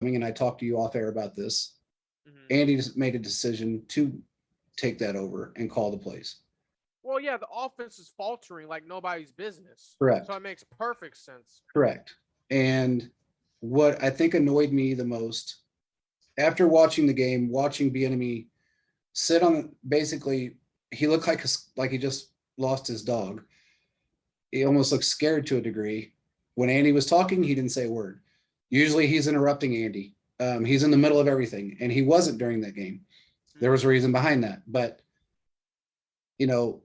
and I talked to you off air about this. Hmm. Andy just made a decision to take that over and call the plays. Well, yeah, the offense is faltering like nobody's business, so Correct. it makes perfect sense. Correct. And what I think annoyed me the most after watching the game, watching Bieniemy sit on basically, he looked like he just lost his dog. He almost looked scared to a degree. When Andy was talking, he didn't say a word. Usually he's interrupting Andy. He's in the middle of everything, and he wasn't during that game. There was a Hmm. reason behind that, but you know,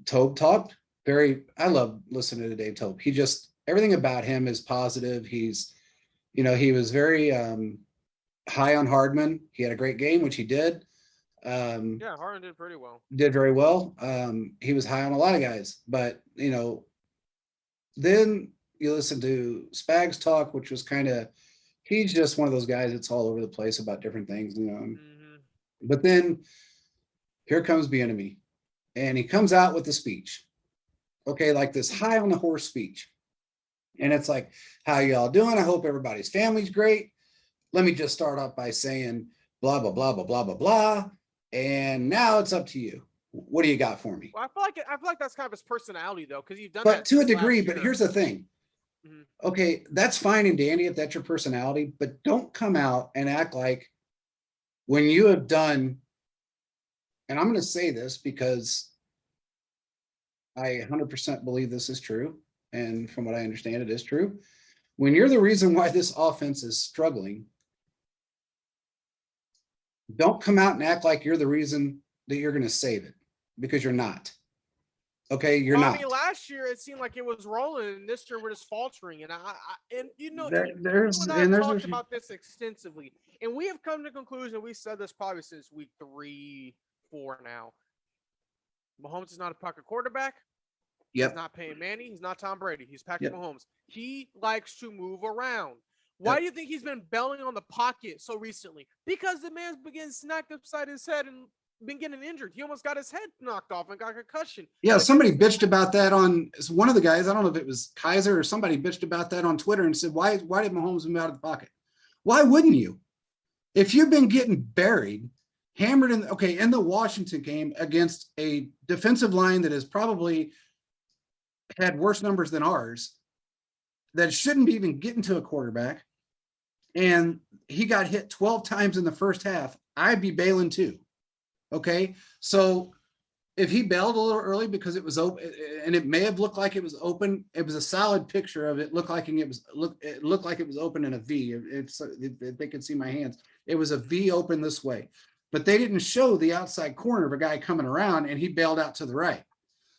Tobe talked very. I love listening to Dave Tobe. He just everything about him is positive. He was very high on Hardman. He had a great game, which he did. Um, Yeah, Harden did pretty well. did very well. He was high on a lot of guys, but then you listen to Spags talk, which was kind of he's just one of those guys that's all over the place about different things. Hmm. But then here comes Bieniemy, and he comes out with the speech, okay, like this high on the horse speech, and it's like, "How y'all doing? I hope everybody's family's great. Let me just start off by saying blah blah blah blah blah blah blah, and now it's up to you. What do you got for me?" Well, I feel like that's kind of his personality though, because you've done But that to a since degree, last but year. here's the thing. Hmm. Okay, that's fine and dandy if that's your personality, but don't come out and act like when you have done, and I'm going to say this because I 100% believe this is true. And from what I understand, it is true. When you're the reason why this offense is struggling, don't come out and act like you're the reason that you're going to save it because you're not. Okay, you're Well, I mean, not. last year it seemed like it was rolling, and this year we're just faltering. And There, you there's and I have and there's talked about this extensively, and we have come to the conclusion. We said this probably since week 3, 4 now. Mahomes is not a pocket quarterback. He's yep, not Peyton Manning. He's not Tom Brady. He's Patrick yep, Mahomes. He likes to move around. Why do yep. you think he's been belling on the pocket so recently? Because the man's been getting snacked upside his head and been getting injured. He almost got his head knocked off and got a concussion. Yeah, somebody Against bitched about that on one of the guys. I don't know if it was Kaiser or somebody bitched about that on Twitter and said, "Why did Mahomes move out of the pocket? Why wouldn't you? If you've been getting buried, hammered in the Washington game against a defensive line that has probably had worse numbers than ours, that shouldn't be even getting to a quarterback, and he got hit 12 times in the first half, I'd be bailing too. Okay, so if he bailed a little early because it was open and it may have looked like it was open, it was a solid picture of it. It looked like it was open in a V. If they could see my hands, it was a V open this way, but they didn't show the outside corner of a guy coming around, and he bailed out to the right.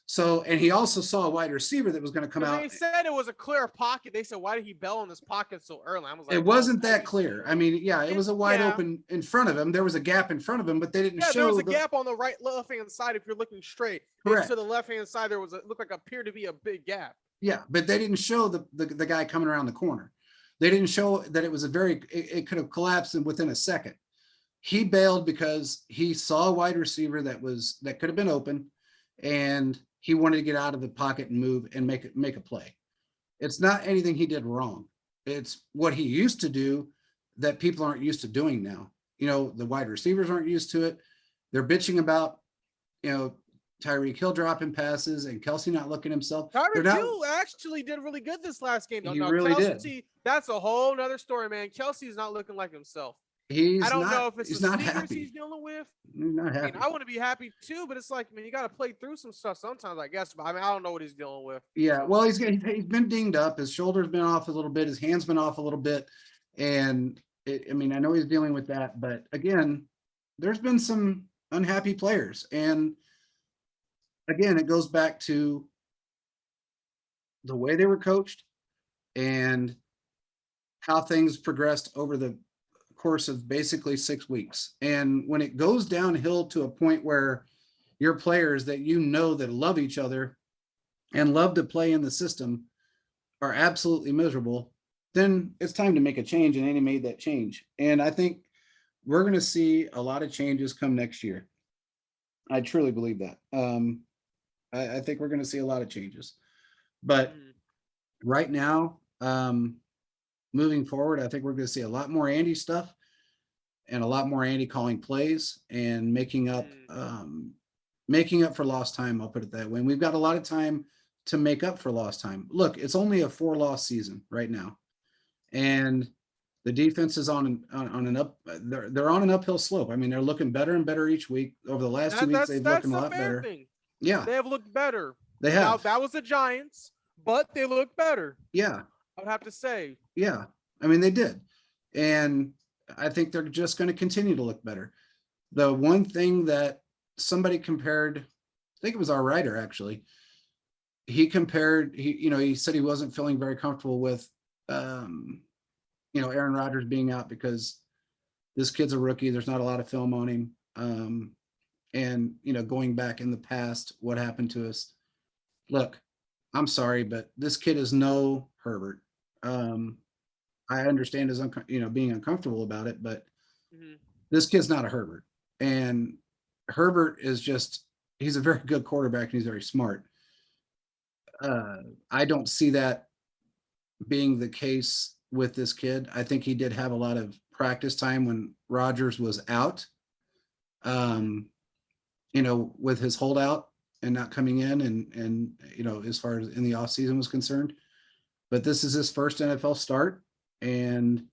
So, and he also saw a wide receiver that was going to come because they out. said it was a clear pocket. They said, "Why did he bail in this pocket so early?" I was It like, "Well, wasn't have that you seen clear. I mean, yeah, it was a wide Yeah, open in front of him. There was a gap in front of him, but they didn't yeah." There was show a the gap on the right left hand side if you're looking straight. And to correct. the left hand side, there was looked like appeared to be a big gap. Yeah, but they didn't show the guy coming around the corner. They didn't show that it was it could have collapsed within a second. He bailed because he saw a wide receiver that could have been open, and he wanted to get out of the pocket and move and make a play. It's not anything he did wrong. It's what he used to do that people aren't used to doing now. The wide receivers aren't used to it. They're bitching about, you know, Tyreek Hill dropping passes and Kelsey not looking himself. They're Tyreek not. Hill actually did really good this last game. No, He no, really did. Kelsey, that's a whole nother story, man. Kelsey's not looking like himself. I He's don't know not. if it's the He's not stinkers he's happy. dealing with. He's not I mean, happy. I want to be happy too, but it's like, man, you got to play through some stuff sometimes, I guess. But I mean, I don't know what he's dealing with. Yeah. So, Well, he's been dinged up. His shoulder's been off a little bit. His hand's been off a little bit, and I mean, I know he's dealing with that. But again, there's been some unhappy players, and again, it goes back to the way they were coached and how things progressed over the course of basically 6 weeks. And when it goes downhill to a point where your players that that love each other and love to play in the system are absolutely miserable, then it's time to make a change. And Andy made that change. And I think we're going to see a lot of changes come next year. I truly believe that. I think we're going to see a lot of changes. But mm, right now, moving forward, I think we're going to see a lot more Andy stuff and a lot more Andy calling plays and making up for lost time. I'll put it that way. And we've got a lot of time to make up for lost time. Look, it's only a 4-loss season right now, and the defense is on an up. They're on an uphill slope. I mean, they're looking better and better each week. Over the last 2 weeks, they've looked a lot better. Thing. Yeah, they have looked better. They have. Now, that was the Giants, but they look better. Yeah, I'd have to say. Yeah, I mean, they did, and I think they're just going to continue to look better. The one thing that somebody compared, I think it was our writer actually, he said he wasn't feeling very comfortable with, Aaron Rodgers being out because this kid's a rookie. There's not a lot of film on him. And, going back in the past, what happened to us. Look, I'm sorry, but this kid is no Herbert. I understand his, being uncomfortable about it, but this kid's not a Herbert. And Herbert is he's a very good quarterback and he's very smart. I don't see that being the case with this kid. I think he did have a lot of practice time when Rogers was out, with his holdout and not coming in and as far as in the offseason was concerned. But this is his first NFL start, and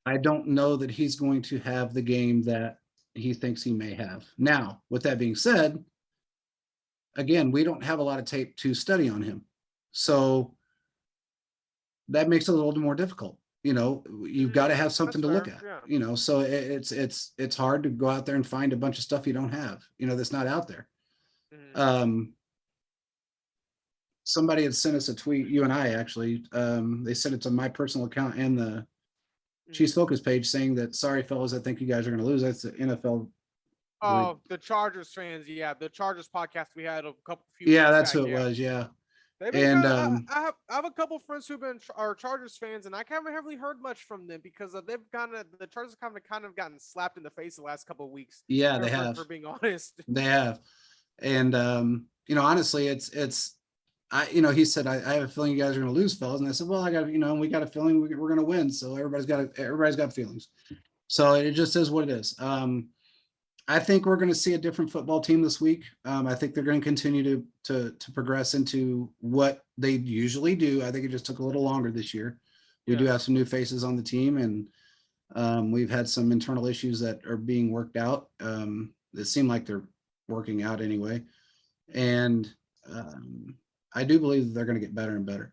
I don't know that he's going to have the game that he thinks he may have. Now, with that being said, again, we don't have a lot of tape to study on him. So that makes it a little more difficult. You've got to have something to look at, yeah. So it's hard to go out there and find a bunch of stuff you don't have, that's not out there. Somebody had sent us a tweet, you and I actually, they sent it to my personal account and the Chiefs Focus page saying that, sorry, fellas, I think you guys are going to lose. That's the NFL. Oh, the Chargers fans. Yeah. The Chargers podcast we had a few. Yeah, that's who it was. Yeah. And I have a couple friends who've been Chargers fans, and I haven't really heard much from them because the Chargers kind of gotten slapped in the face the last couple of weeks. Yeah, they have. For being honest, they have, and honestly, he said, I have a feeling you guys are going to lose, fellas, and I said, well, I got we got a feeling we're going to win, so everybody's got feelings, so it just is what it is. I think we're going to see a different football team this week. I think they're going to continue to progress into what they usually do. I think it just took a little longer this year. We do have some new faces on the team, and we've had some internal issues that are being worked out. It seem like they're working out anyway. And I do believe that they're going to get better and better.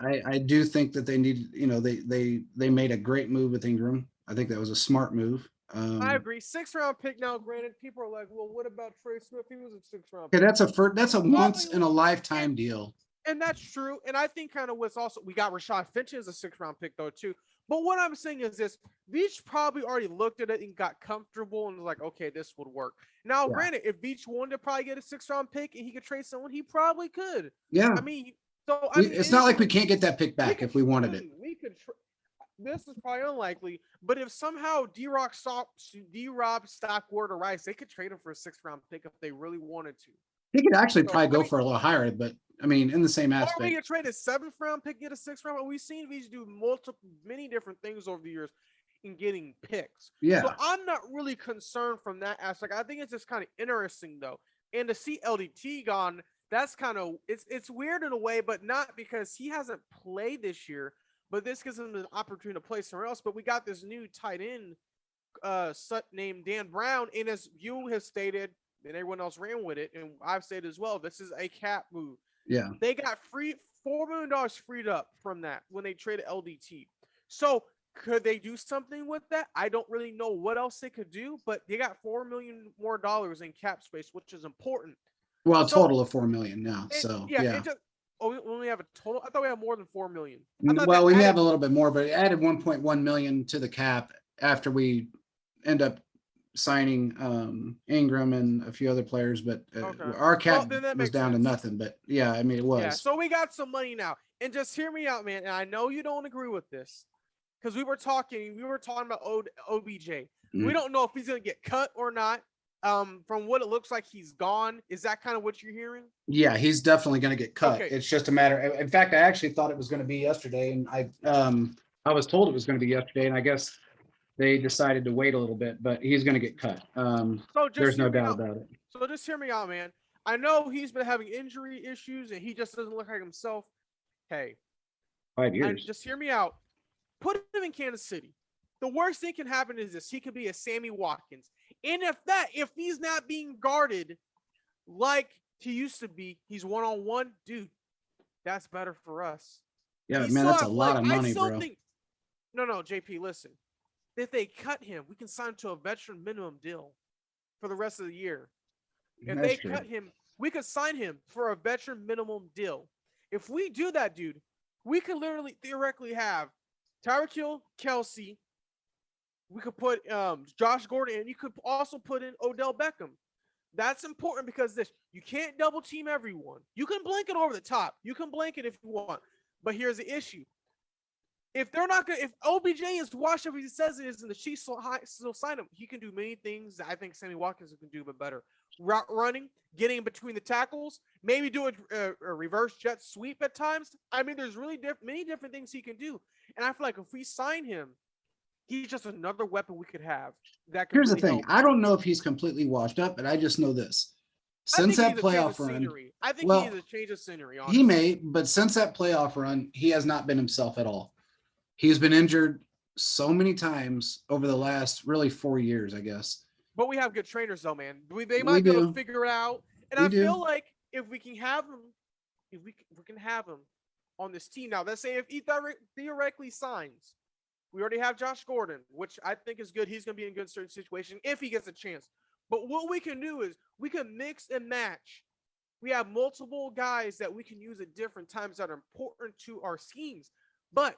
I do think that they need, they made a great move with Ingram. I think that was a smart move. I agree. 6th round pick. Now, granted, people are like, "Well, what about Trey Smith? He was a 6th round pick." Okay, that's a once in a lifetime deal. And that's true. And I think kind of what's also, we got Rashad Finch as a 6th round pick though too. But what I'm saying is this: Veach probably already looked at it and got comfortable and was like, "Okay, this would work." Now, granted, if Veach wanted to probably get a 6th round pick and he could trade someone, he probably could. Yeah. I mean, it's not like we can't get that pick back if we wanted it. We could. This is probably unlikely, but if somehow D-Rob stock were to rise, they could trade him for a 6th round pick if they really wanted to. He could actually probably go for a little higher, but I mean, in the same aspect. Or we could trade a 7th round pick, get a 6th round. We've seen these do many different things over the years in getting picks. Yeah. So I'm not really concerned from that aspect. I think it's just kind of interesting though, and to see LDT gone, that's kind of it's weird in a way, but not because he hasn't played this year. But this gives him an opportunity to play somewhere else. But we got this new tight end named Dan Brown. And as you have stated, and everyone else ran with it, and I've stated as well, this is a cap move. Yeah. They got $4 million freed up from that when they traded LDT. So could they do something with that? I don't really know what else they could do, but they got $4 million more in cap space, which is important. Well, a total of $4 million now. We only have a total. I thought we had more than 4 million. Well, we may have a little bit more, but it added 1.1 million to the cap after we end up signing Ingram and a few other players. But our cap was down to nothing. But yeah, I mean, it was. Yeah, so we got some money now. And just hear me out, man. And I know you don't agree with this because we were talking about OBJ. We don't know if he's going to get cut or not. From what it looks like, he's gone. Is that kind of what you're hearing? Yeah, he's definitely going to get cut. Okay. It's just a matter. In fact, I actually thought it was going to be yesterday, and I was told it was going to be yesterday, and I guess they decided to wait a little bit, but he's going to get cut. So just There's hear no me doubt out. about it. So just hear me out, man. I know he's been having injury issues and he just doesn't look like himself. Hey, 5 and years. just hear me out. Put him in Kansas City. The worst thing can happen is this: he could be a Sammy Watkins. And if he's not being guarded like he used to be, he's one-on-one, dude. That's better for us. Yeah, He's man, so that's a lot athletic. of money, I still bro. think. No, JP, listen. If they cut him, we can sign him to a veteran minimum deal for the rest of the year. If That's they true. cut him, we could sign him for a veteran minimum deal. If we do that, dude, we could literally theoretically have Tyreek Hill, Kelsey. We could put Josh Gordon, and you could also put in Odell Beckham. That's important because you can't double team everyone. You can blanket over the top. You can blanket if you want. But here's the issue. If they're not gonna, if OBJ is washed up as he says it is, and the Chiefs still sign him, he can do many things that I think Sammy Watkins can do, but better. Route running, getting in between the tackles, maybe do a reverse jet sweep at times. I mean, there's really many different things he can do, and I feel like if we sign him, he's just another weapon we could have. That could Here's really the thing. help. I don't know if he's completely washed up, but I just know this. I Since think that he's a change of playoff run, scenery. I think well, he needs a change of scenery. Honestly. he may, but since that playoff run, he has not been himself at all. He's been injured so many times over the last really 4 years, I guess. But we have good trainers, though, man. They We might be able to do. figure it out. And We I do. feel like if we can have him, if we can have him on this team now. Let's say if he theoretically signs, we already have Josh Gordon, which I think is good. He's going to be in a good certain situation if he gets a chance. But what we can do is we can mix and match. We have multiple guys that we can use at different times that are important to our schemes. But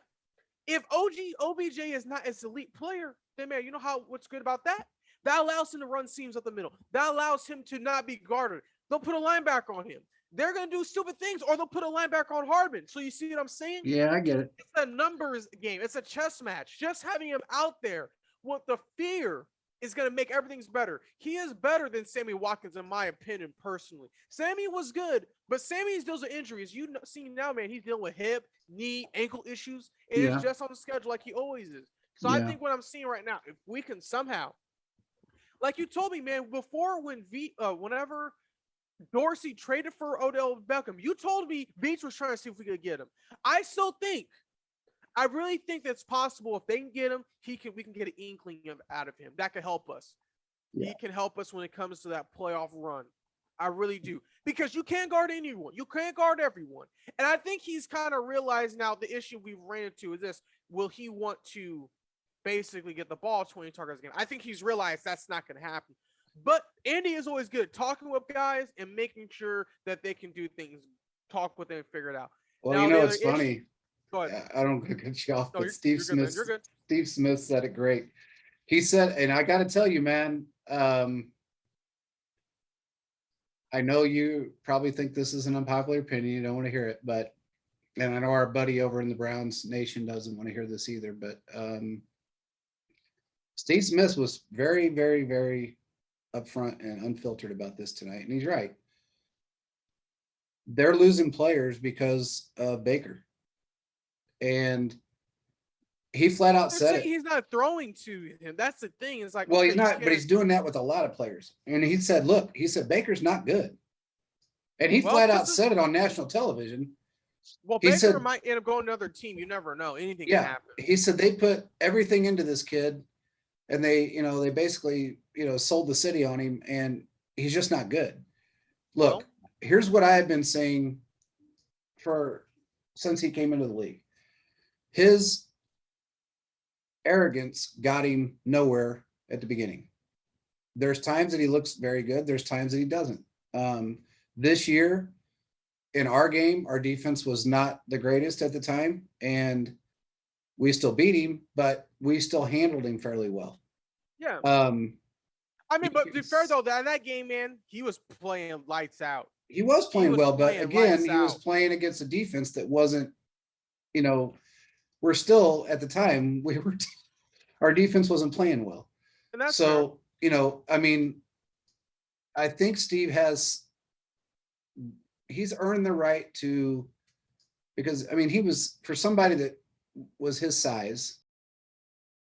if OBJ is not as elite player, then man, you know what's good about that? That allows him to run seams up the middle. That allows him to not be guarded. They'll put a linebacker on him. They're gonna do stupid things, or they'll put a linebacker on Hardman. So you see what I'm saying? Yeah, I get it. It's a numbers game. It's a chess match. Just having him out there with the fear is going to make everything's better. He is better than Sammy Watkins, in my opinion, personally. Sammy was good, but Sammy's deals with injuries. You see now, man, he's dealing with hip, knee, ankle issues. And Yeah. it's just on the schedule like he always is. So I think what I'm seeing right now, if we can somehow, like you told me, man, before whenever Dorsey traded for Odell Beckham, you told me Veach was trying to see if we could get him. I really think that's possible. If they can get him, we can get an inkling out of him. That could help us. Yeah. He can help us when it comes to that playoff run. I really do. Because you can't guard anyone. You can't guard everyone. And I think he's kind of realized now the issue we've ran into is this. Will he want to basically get the ball 20 targets again? I think he's realized that's not going to happen. But Andy is always good at talking with guys and making sure that they can do things, talk with them, and figure it out. Well, now, you know, it's funny. Go ahead. I don't cut you off, but Steve Smith said it great. He said, and I got to tell you, man, I know you probably think this is an unpopular opinion. You don't want to hear it, but, and I know our buddy over in the Browns Nation doesn't want to hear this either, but Steve Smith was very, very, very upfront and unfiltered about this tonight. And he's right. They're losing players because of Baker. And he flat out said it. He's not throwing to him. That's the thing. It's like, well, okay, he's not, but he's doing that with a lot of players. And he said, look, Baker's not good. And he flat out said it on national television. Well, Baker might end up going to another team. You never know. Anything can happen. He said they put everything into this kid and they basically, sold the city on him and he's just not good. Look, here's what I have been saying since he came into the league. His arrogance got him nowhere at the beginning. There's times that he looks very good. There's times that he doesn't. This year in our game, our defense was not the greatest at the time and we still beat him, but we still handled him fairly well. Yeah. I mean, but to be fair though, that game, man, he was playing lights out. He was playing well, but again, he was playing against a defense that wasn't, we're still at the time our defense wasn't playing well. And that's so, fair. I mean, I think Steve he's earned the right to, because I mean, he was, for somebody that was his size,